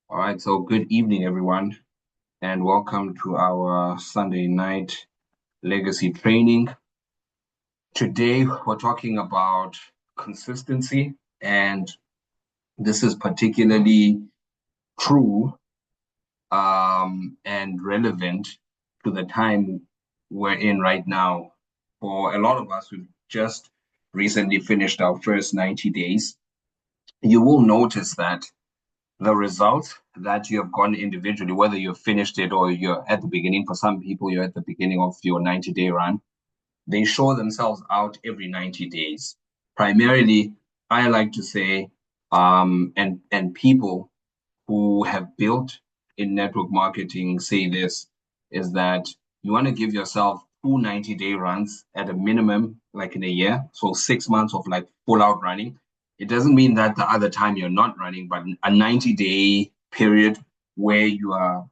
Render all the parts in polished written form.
All right, so good evening, everyone, and welcome to our Sunday night legacy training. Today, we're talking about consistency, and this is particularly true and relevant to the time we're in right now. For a lot of us who've just recently finished our first 90 days, you will notice that the results that you have gone individually, whether you've finished it or you're at the beginning, for some people, you're at the beginning of your 90-day run, they show themselves out every 90 days. Primarily, I like to say, and people who have built in network marketing say this, is that you want to give yourself two 90-day runs at a minimum, like in a year. So 6 months of like full out running. It doesn't mean that the other time you're not running, but a 90-day period where you are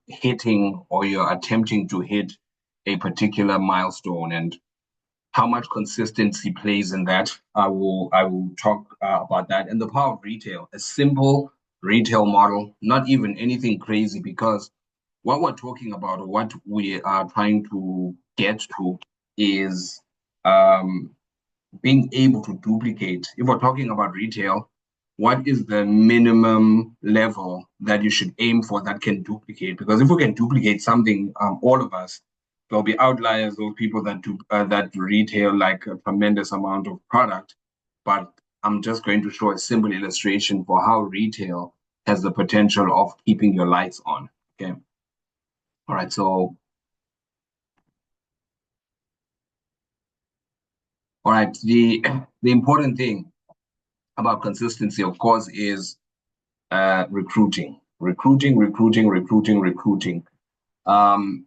hitting or you're attempting to hit a particular milestone. And how much consistency plays in that. I will talk about that. And the power of retail, a simple retail model, not even anything crazy, because what we're talking about or what we are trying to get to is um, being able to duplicate. If we're talking about retail, what is the minimum level that you should aim for that can duplicate? Because if we can duplicate something, all of us, there'll be outliers, those people that do that retail like a tremendous amount of product. But I'm just going to show a simple illustration for how retail has the potential of keeping your lights on. Okay. All right. So, all right. The important thing about consistency, of course, is recruiting.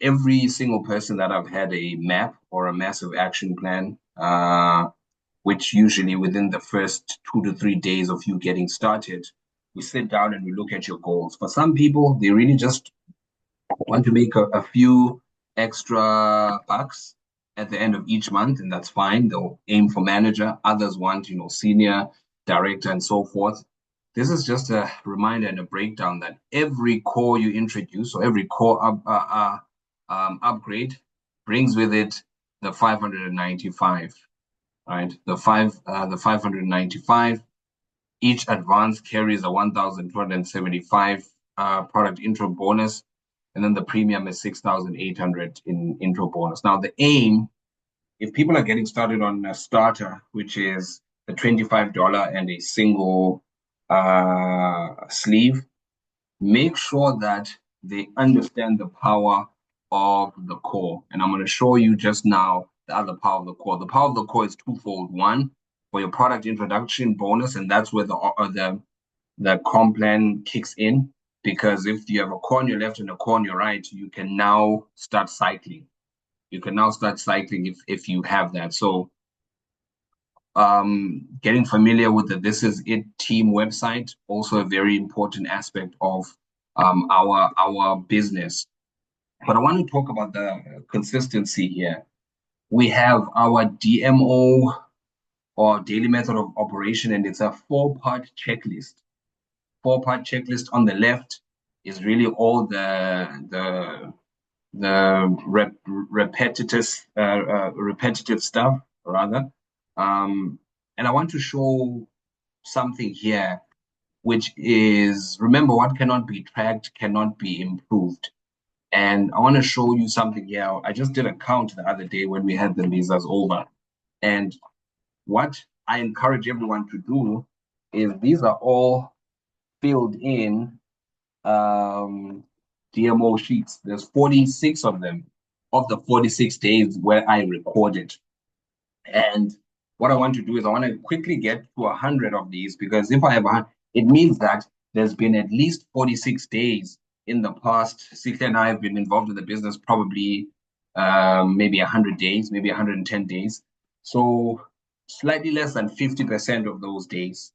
Every single person that I've had a map or a massive action plan, which usually within the first 2 to 3 days of you getting started, we sit down and we look at your goals. For some people, they really just want to make a few extra bucks at the end of each month, and that's fine. They'll aim for manager. Others want, senior, director, and so forth. This is just a reminder and a breakdown that every core you introduce or every core upgrade brings with it the 595, right? The 595. Each advance carries a 1,275 product intro bonus, and then the premium is 6,800 in intro bonus. Now, the aim, if people are getting started on a starter, which is the $25 and a single sleeve, make sure that they understand the power of the core. And I'm going to show you just now the other power of the core. The power of the core is twofold. One, for your product introduction bonus, and that's where the comp plan kicks in. Because if you have a core on your left and a core on your right, you can now start cycling. You can now start cycling if you have that. So getting familiar with the This Is It team website, also a very important aspect of our business. But I want to talk about the consistency here. We have our DMO or daily method of operation, and it's a four-part checklist. Four-part checklist on the left is really all the repetitive stuff rather. And I want to show something here, which is, remember, what cannot be tracked cannot be improved. And I want to show you something here. I just did a count the other day when we had the lasers over. And what I encourage everyone to do is these are all filled in DMO sheets. There's 46 of them of the 46 days where I recorded. And what I want to do is I want to quickly get to 100 of these, because if I have 100, it means that there's been at least 46 days in the past. Sikha and I have been involved in the business probably maybe 100 days, maybe 110 days. So slightly less than 50% of those days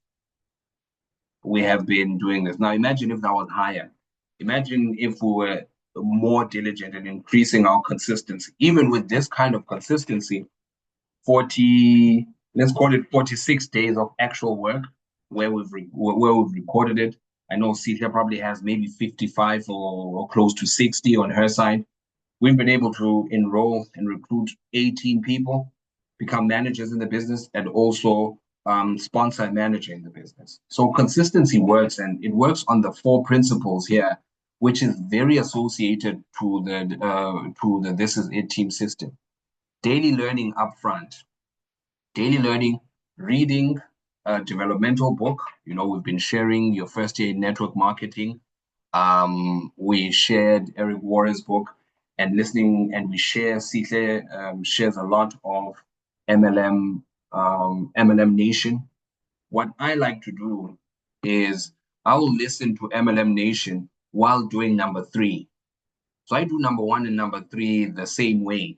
we have been doing this. Now imagine if that was higher. Imagine if we were more diligent in increasing our consistency. Even with this kind of consistency, 40, let's call it 46 days of actual work where we've recorded it. I know Celia probably has maybe 55 or close to 60 on her side. We've been able to enroll and recruit 18 people, become managers in the business, and also sponsor a manager in the business. So consistency works, and it works on the four principles here, which is very associated to the This Is It team system. Daily learning upfront, daily learning, reading a developmental book. You know, we've been sharing your first year in network marketing. We shared Eric Warren's book and listening, and we share, Sihle shares a lot of MLM, MLM Nation. What I like to do is I will listen to MLM Nation while doing number 3. So I do number 1 and number 3 the same way.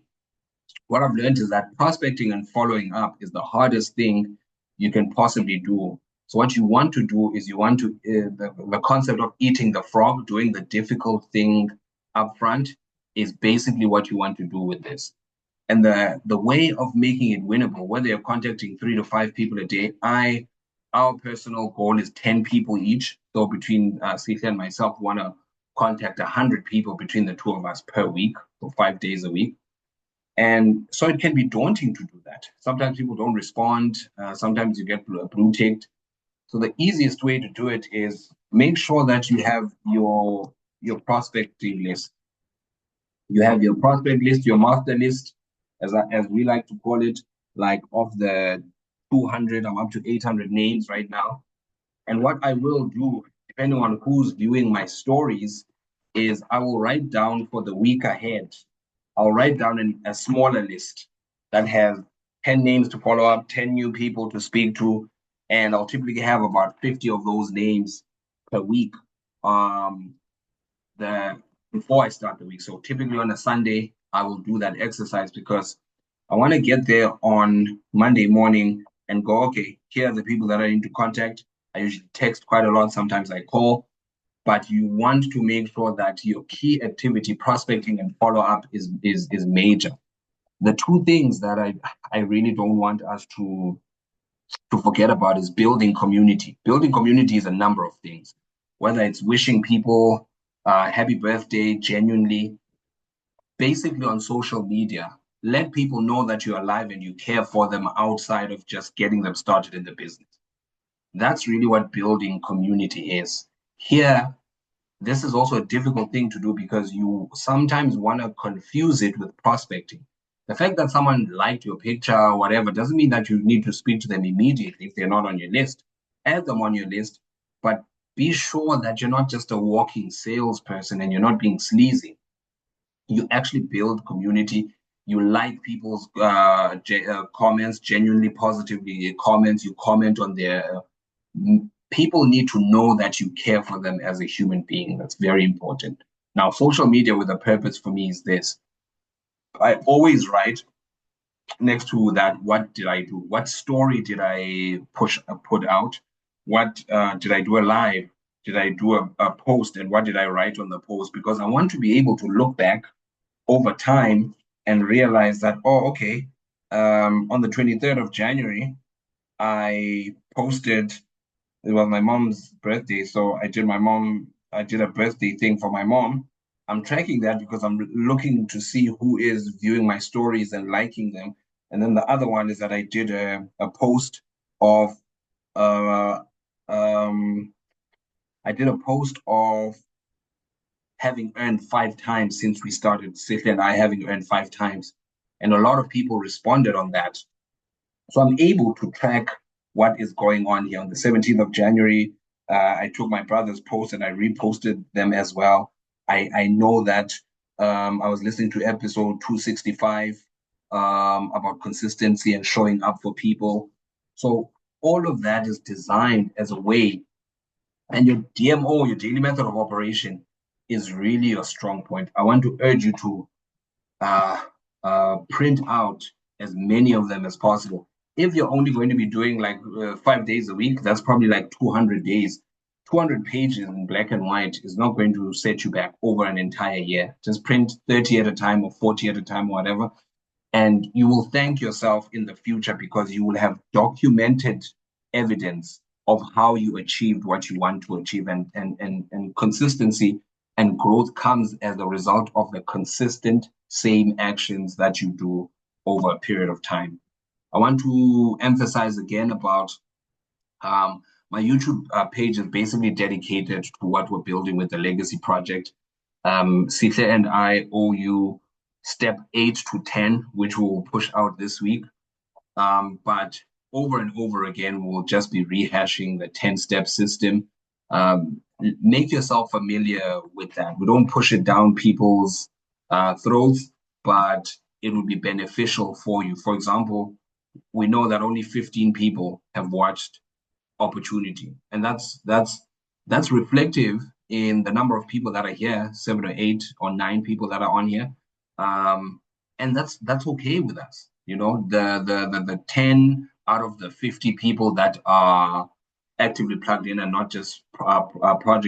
What I've learned is that prospecting and following up is the hardest thing you can possibly do. So what you want to do is you want to, the concept of eating the frog, doing the difficult thing upfront is basically what you want to do with this. And the way of making it winnable, whether you're contacting 3 to 5 people a day, our personal goal is 10 people each. So between Sita and myself, we want to contact 100 people between the two of us per week, for 5 days a week. And so it can be daunting to do that. Sometimes people don't respond. Sometimes you get blue ticked. So the easiest way to do it is make sure that you have your prospecting list. You have your prospect list, your master list, as we like to call it, like of the 200, I'm up to 800 names right now. And what I will do, depending on who's viewing my stories, is I will write down for the week ahead. I'll write down a smaller list that has 10 names to follow up, 10 new people to speak to, and I'll typically have about 50 of those names per week before I start the week. So typically on a Sunday, I will do that exercise because I want to get there on Monday morning and go, okay, here are the people that I need to contact. I usually text quite a lot. Sometimes I call, but you want to make sure that your key activity, prospecting and follow up, is major. The two things that I really don't want us to forget about is building community. Building community is a number of things, whether it's wishing people happy birthday genuinely, basically on social media. Let people know that you're alive and you care for them outside of just getting them started in the business. That's really what building community is. Here, this is also a difficult thing to do because you sometimes want to confuse it with prospecting. The fact that someone liked your picture or whatever doesn't mean that you need to speak to them immediately if they're not on your list. Add them on your list, but be sure that you're not just a walking salesperson and you're not being sleazy. You actually build community. You like people's comments, genuinely positively comments. You comment on their people need to know that you care for them as a human being. That's very important. Now, social media with a purpose for me is this. I always write next to that, what did I do? What story did I put out? What did I do a live? Did I do a post? And what did I write on the post? Because I want to be able to look back over time and realize that, oh, okay, on the 23rd of January, I posted, it was my mom's birthday. So I did a birthday thing for my mom. I'm tracking that because I'm looking to see who is viewing my stories and liking them. And then the other one is that I did a post of, I did a post of having earned 5 times since we started, Sifli and I having earned 5 times. And a lot of people responded on that. So I'm able to track what is going on here. On the 17th of January, I took my brother's post and I reposted them as well. I know that I was listening to episode 265 about consistency and showing up for people. So all of that is designed as a way, and your DMO, your daily method of operation, is really your strong point. I want to urge you to print out as many of them as possible. If you're only going to be doing like 5 days a week, that's probably like 200 days. 200 pages in black and white is not going to set you back over an entire year. Just print 30 at a time or 40 at a time, or whatever. And you will thank yourself in the future because you will have documented evidence of how you achieved what you want to achieve. And consistency and growth comes as a result of the consistent same actions that you do over a period of time. I want to emphasize again about my YouTube page is basically dedicated to what we're building with the Legacy Project. Sihle and I owe you step 8 to 10, which we'll push out this week. But over and over again, we'll just be rehashing the 10-step system. Make yourself familiar with that. We don't push it down people's throats, but it will be beneficial for you. For example, we know that only 15 people have watched Opportunity, and that's reflective in the number of people that are here, 7 or 8 or 9 people that are on here. And that's okay with us. You know, the 10 out of the 50 people that are actively plugged in and not just product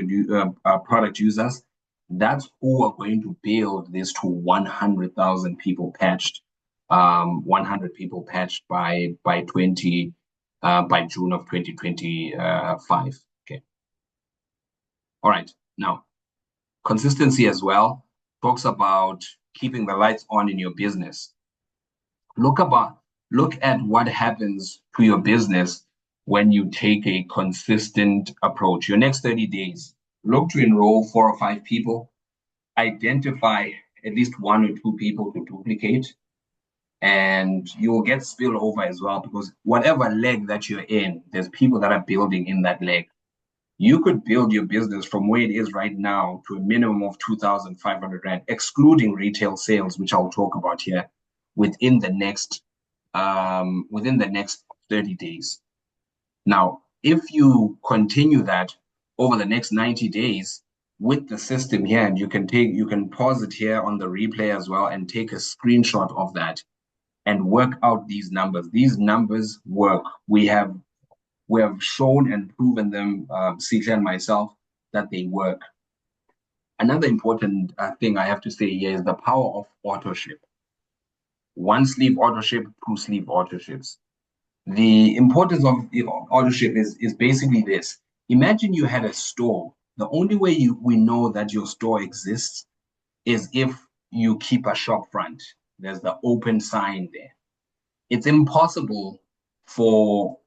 users, that's who are going to build this to 100,000 people patched, 100 people patched by June of 2025. Okay. All right. Now, consistency as well talks about keeping the lights on in your business. Look at what happens to your business when you take a consistent approach. Your next 30 days, look to enroll 4 or 5 people, identify at least 1 or 2 people to duplicate, and you'll get spillover as well, because whatever leg that you're in, there's people that are building in that leg. You could build your business from where it is right now to a minimum of 2,500 Rand, excluding retail sales, which I'll talk about here, within the next 30 days. Now, if you continue that over the next 90 days with the system here, and you can pause it here on the replay as well and take a screenshot of that and work out these numbers. These numbers work. We have shown and proven them, Sihle and myself, that they work. Another important thing I have to say here is the power of auto-ship. 1 sleeve auto-ship, 2 sleeve auto-ships. The importance of auto-ship is basically this. Imagine you had a store. The only way we know that your store exists is if you keep a shop front. There's the open sign there. It's impossible for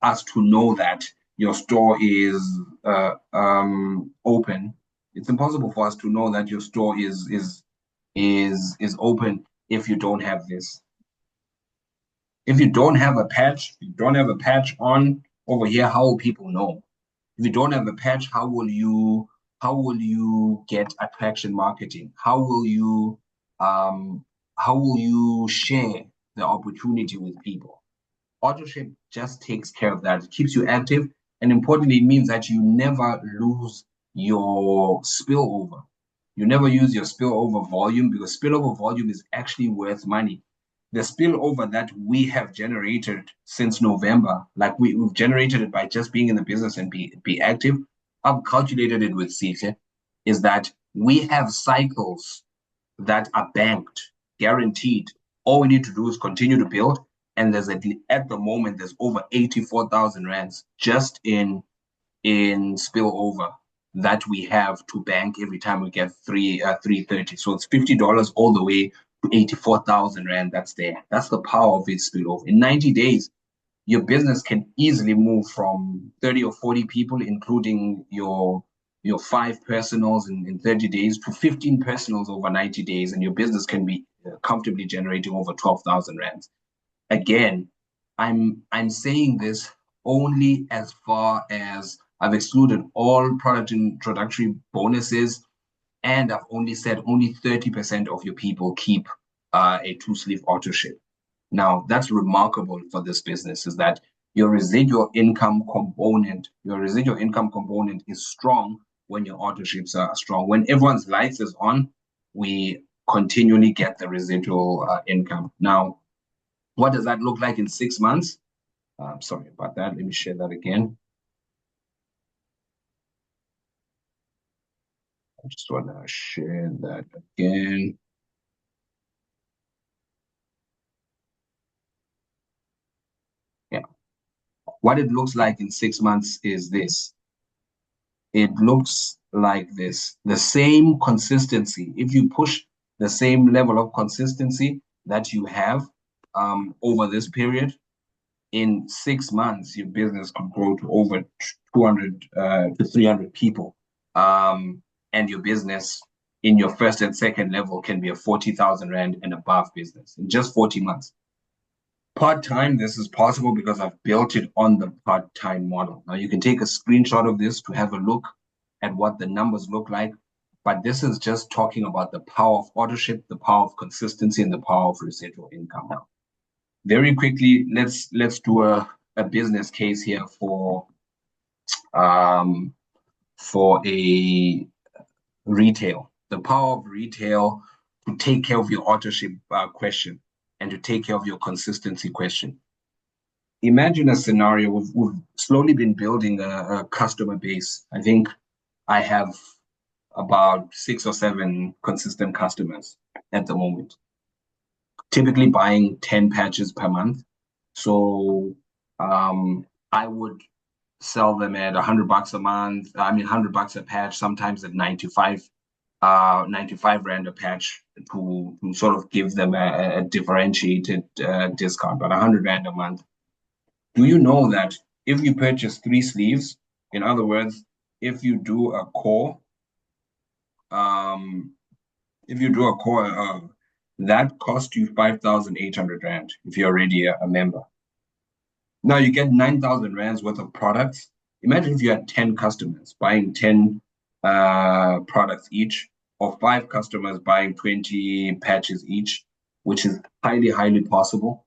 us to know that your store is open. It's impossible for us to know that your store is open if you don't have this. If you don't have a patch, on over here, how will people know? If you don't have a patch, how will you get attraction marketing? How will you share the opportunity with people? Auto-ship just takes care of that. It keeps you active, and importantly, it means that you never lose your spillover. You never use your spillover volume, because spillover volume is actually worth money. The spillover that we have generated since November, like we've generated it by just being in the business and be active. I've calculated it with Sihle, is that we have cycles that are banked, guaranteed. All we need to do is continue to build, and there's at the moment there's over 84,000 rands just in spillover that we have to bank every time we get 330. So it's $50 all the way to 84,000 Rand that's there. That's the power of its spillover. In 90 days, your business can easily move from 30 or 40 people, including your 5 personals in 30 days, to 15 personals over 90 days, and your business can be comfortably generating over 12,000 Rands. Again, I'm saying this only as far as I've excluded all product introductory bonuses, and I've only said only 30% of your people keep a 2-sleeve auto-ship. Now, that's remarkable for this business, is that your residual income component is strong when your auto-ships are strong. When everyone's lights is on, we continually get the residual income. Now, what does that look like in 6 months? Sorry about that. Let me share that again. I just want to share that again. Yeah. What it looks like in 6 months is this. It looks like this. The same consistency. If you push the same level of consistency that you have over this period, in 6 months, your business could grow to over 200 to 300 people. And your business in your first and second level can be a 40,000 Rand and above business in just 40 months. Part-time, this is possible because I've built it on the part-time model. Now you can take a screenshot of this to have a look at what the numbers look like, but this is just talking about the power of authorship, the power of consistency, and the power of residual income. Now, very quickly, let's do a business case here for a retail. The power of retail to take care of your authorship question and to take care of your consistency question. Imagine a scenario. We've slowly been building a customer base. I think I have about 6 or 7 consistent customers at the moment, typically buying 10 patches per month. So I would sell them at $100 a month. I mean, $100 a patch, sometimes at 95 Rand a patch to sort of give them a differentiated discount, but 100 Rand a month. Do you know that if you purchase 3 sleeves, in other words, if you do a core, that costs you 5,800 Rand if you're already a member. Now you get 9,000 Rands worth of products. Imagine if you had 10 customers buying 10 products each, or 5 customers buying 20 patches each, which is highly, highly possible.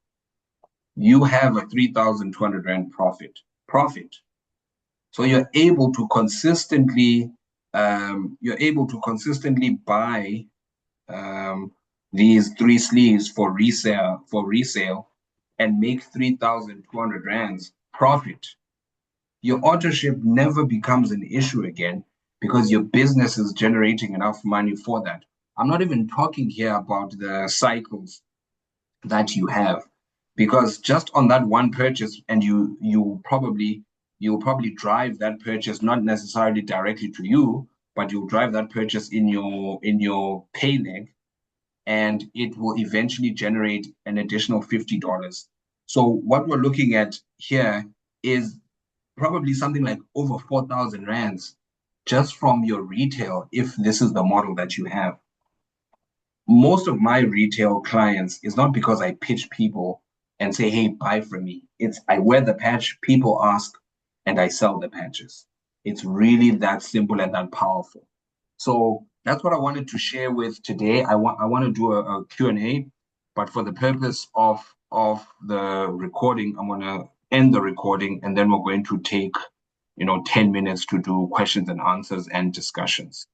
You have a 3,200 Rand profit. So you're able to consistently buy these 3 sleeves for resale and make 3,200 Rands profit. Your authorship never becomes an issue again because your business is generating enough money for that. I'm not even talking here about the cycles that you have, because just on that one purchase, and you'll probably drive that purchase not necessarily directly to you, but you'll drive that purchase in your pay leg, and it will eventually generate an additional $50. So what we're looking at here is probably something like over 4,000 Rands just from your retail, if this is the model that you have. Most of my retail clients is not because I pitch people and say, hey, buy from me. It's I wear the patch, people ask, and I sell the patches. It's really that simple and that powerful. So that's what I wanted to share with today. I want to do a Q&A, but for the purpose of the recording, I'm going to end the recording, and then we're going to take 10 minutes to do questions and answers and discussions.